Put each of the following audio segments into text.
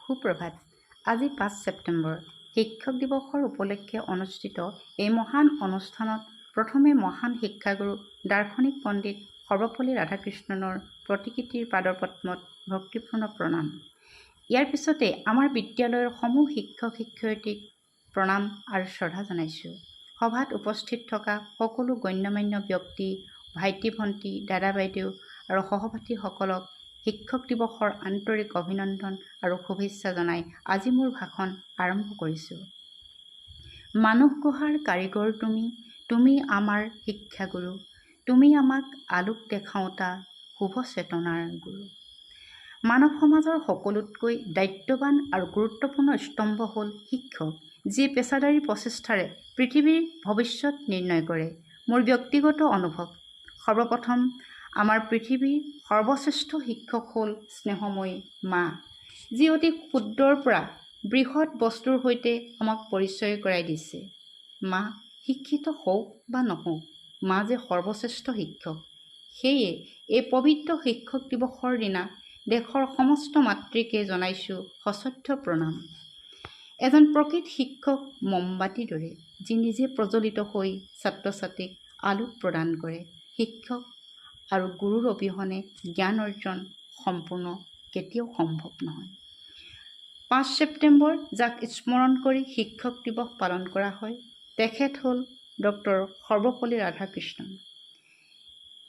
সুপ্ৰভাত। আজি ৫ ছেপ্টেম্বৰ শিক্ষক দিৱসৰ উপলক্ষে অনুষ্ঠিত এই মহান অনুষ্ঠানত প্ৰথমে মহান শিক্ষাগুৰু দাৰ্শনিক পণ্ডিত সৰ্বপল্লী ৰাধাকৃষ্ণনৰ প্ৰতিকৃতিৰ পাদৰ পদ্মত ভক্তিপূৰ্ণ প্ৰণাম। ইয়াৰ পিছতে আমাৰ বিদ্যালয়ৰ সমূহ শিক্ষক শিক্ষয়িত্ৰীক প্ৰণাম আৰু শ্ৰদ্ধা জনাইছোঁ। সভাত উপস্থিত থকা সকলো গণ্যমান্য ব্যক্তি, ভাইটি ভণ্টি, দাদা বাইদেউ আৰু সহপাঠীসকলক শিক্ষক দিৱসৰ আন্তৰিক অভিনন্দন আৰু শুভেচ্ছা জনাই আজি মোৰ ভাষণ আৰম্ভ কৰিছোঁ। মানুহ গঢ়াৰ কাৰিকৰ তুমি আমাৰ শিক্ষাগুৰু, তুমি আমাক আলোক দেখাওঁতা শুভ চেতনাৰ গুৰু। মানৱ সমাজৰ সকলোতকৈ দায়িত্ববান আৰু গুৰুত্বপূৰ্ণ স্তম্ভ হ'ল শিক্ষক, যিয়ে পেছাদাৰী প্ৰচেষ্টাৰে পৃথিৱীৰ ভৱিষ্যত নিৰ্ণয় কৰে। মোৰ ব্যক্তিগত অনুভৱ, সৰ্বপ্ৰথম আমাৰ পৃথিৱীৰ সৰ্বশ্ৰেষ্ঠ শিক্ষক হ'ল স্নেহময়ী মা, যি অতি ক্ষুদ্ৰৰ পৰা বৃহৎ বস্তুৰ সৈতে আমাক পৰিচয় কৰাই দিছে। মা শিক্ষিত হওক বা নহওক, মা যে সৰ্বশ্ৰেষ্ঠ শিক্ষক। সেয়ে এই পবিত্ৰ শিক্ষক দিৱসৰ দিনা দেশৰ সমস্ত মাতৃকে জনাইছোঁ সশ্ৰদ্ধ প্ৰণাম। এজন প্ৰকৃত শিক্ষক মমবাতিৰ দৰে, যি নিজে প্ৰজ্বলিত হৈ ছাত্ৰ ছাত্ৰীক আলোক প্ৰদান কৰে। শিক্ষক আৰু গুৰুৰ অবিহনে জ্ঞান অৰ্জন সম্পূৰ্ণ কেতিয়াও সম্ভৱ নহয়। ৫ ছেপ্টেম্বৰ যাক স্মৰণ কৰি শিক্ষক দিৱস পালন কৰা হয়, তেখেত হ'ল ডক্টৰ সৰ্বপল্লী ৰাধাকৃষ্ণন।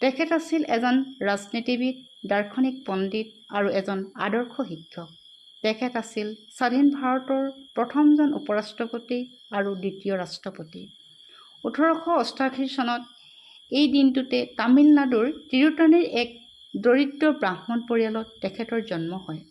তেখেত আছিল এজন ৰাজনীতিবিদ, দাৰ্শনিক পণ্ডিত আৰু এজন আদৰ্শ শিক্ষক। তেখেত আছিল স্বাধীন ভাৰতৰ প্ৰথমজন উপৰাষ্ট্ৰপতি আৰু দ্বিতীয় ৰাষ্ট্ৰপতি। ১৮৮৮ চনত এই দিনটোতে তামিলনাডুৰ তিৰুতানীৰ এক দৰিদ্ৰ ব্ৰাহ্মণ পৰিয়ালত তেখেতৰ জন্ম হয়।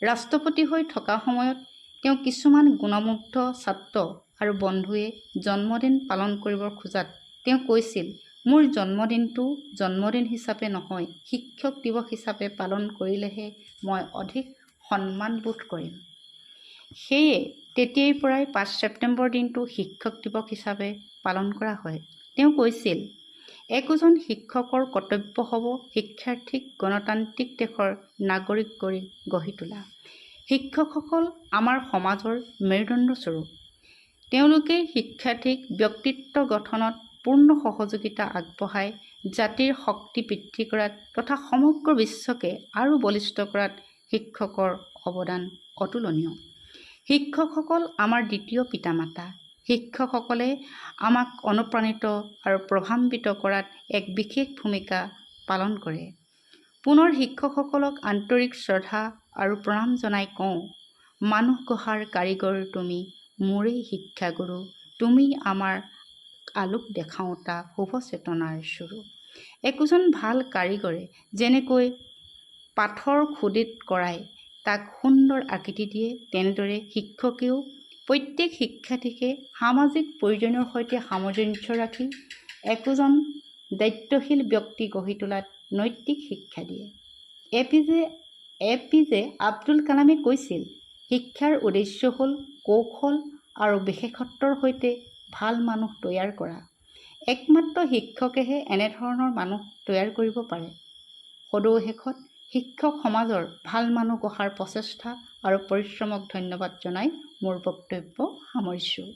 ৰাষ্ট্ৰপতি হৈ থকা সময়ত তেওঁ কিছুমান গুণমুগ্ধ ছাত্ৰ আৰু বন্ধুৱে জন্মদিন পালন কৰিব খোজাত তেওঁ কৈছিল, মোৰ জন্মদিনটো জন্মদিন হিচাপে নহয়, শিক্ষক দিৱস হিচাপে পালন কৰিলেহে মই অধিক সন্মানবোধ কৰিম। সেয়ে তেতিয়াৰ পৰাই ৫ ছেপ্টেম্বৰ দিনটো শিক্ষক দিৱস হিচাপে পালন কৰা হয়। তেওঁ কৈছিল, একোজন শিক্ষকৰ কৰ্তব্য হ'ব শিক্ষাৰ্থীক গণতান্ত্ৰিক দেশৰ নাগৰিক কৰি গঢ়ি তোলা। শিক্ষকসকল আমাৰ সমাজৰ মেৰুদণ্ডস্বৰূপ। তেওঁলোকে শিক্ষাৰ্থীক ব্যক্তিত্ব গঠনত পূৰ্ণ সহযোগিতা আগবঢ়াই জাতিৰ শক্তি বৃদ্ধি কৰাত তথা সমগ্ৰ বিশ্বকে আৰু বলিষ্ঠ কৰাত শিক্ষকৰ অৱদান অতুলনীয়। শিক্ষকসকল আমাৰ দ্বিতীয় পিতামাতা। শিক্ষকসকলে আমাক অনুপ্ৰাণিত আৰু প্ৰভাৱান্বিত কৰাত এক বিশেষ ভূমিকা পালন কৰে। পুনৰ শিক্ষকসকলক আন্তৰিক শ্ৰদ্ধা আৰু প্ৰণাম জনাই কওঁ, মানুহ গঢ়াৰ কাৰিকৰ তুমি, মোৰেই শিক্ষাগুৰু, তুমি আমাৰ আলোক দেখাওঁতা শুভ চেতনাৰ চুৰু। একোজন ভাল কাৰিকৰে যেনেকৈ পাথৰ খোদিত কৰাই তাক সুন্দৰ আকৃতি দিয়ে, তেনেদৰে শিক্ষকেও প্ৰত্যেক শিক্ষাৰ্থীকে সামাজিক প্ৰয়োজনৰ সৈতে সামঞ্জস্য ৰাখি একোজন দায়িত্বশীল ব্যক্তি গঢ়ি তোলাত নৈতিক শিক্ষা দিয়ে। এপিজে আব্দুল কালামে কৈছিল, শিক্ষাৰ উদ্দেশ্য হ'ল কৌশল আৰু বিশেষত্বৰ সৈতে ভাল মানুহ তৈয়াৰ কৰা। একমাত্ৰ শিক্ষকেহে এনেধৰণৰ মানুহ তৈয়াৰ কৰিব পাৰে। সদৌ শেষত শিক্ষক সমাজৰ ভাল মানুহ গঢ়াৰ প্ৰচেষ্টা আৰু পৰিশ্ৰমক ধন্যবাদ জনাই মোৰ বক্তব্য সামৰিছোঁ।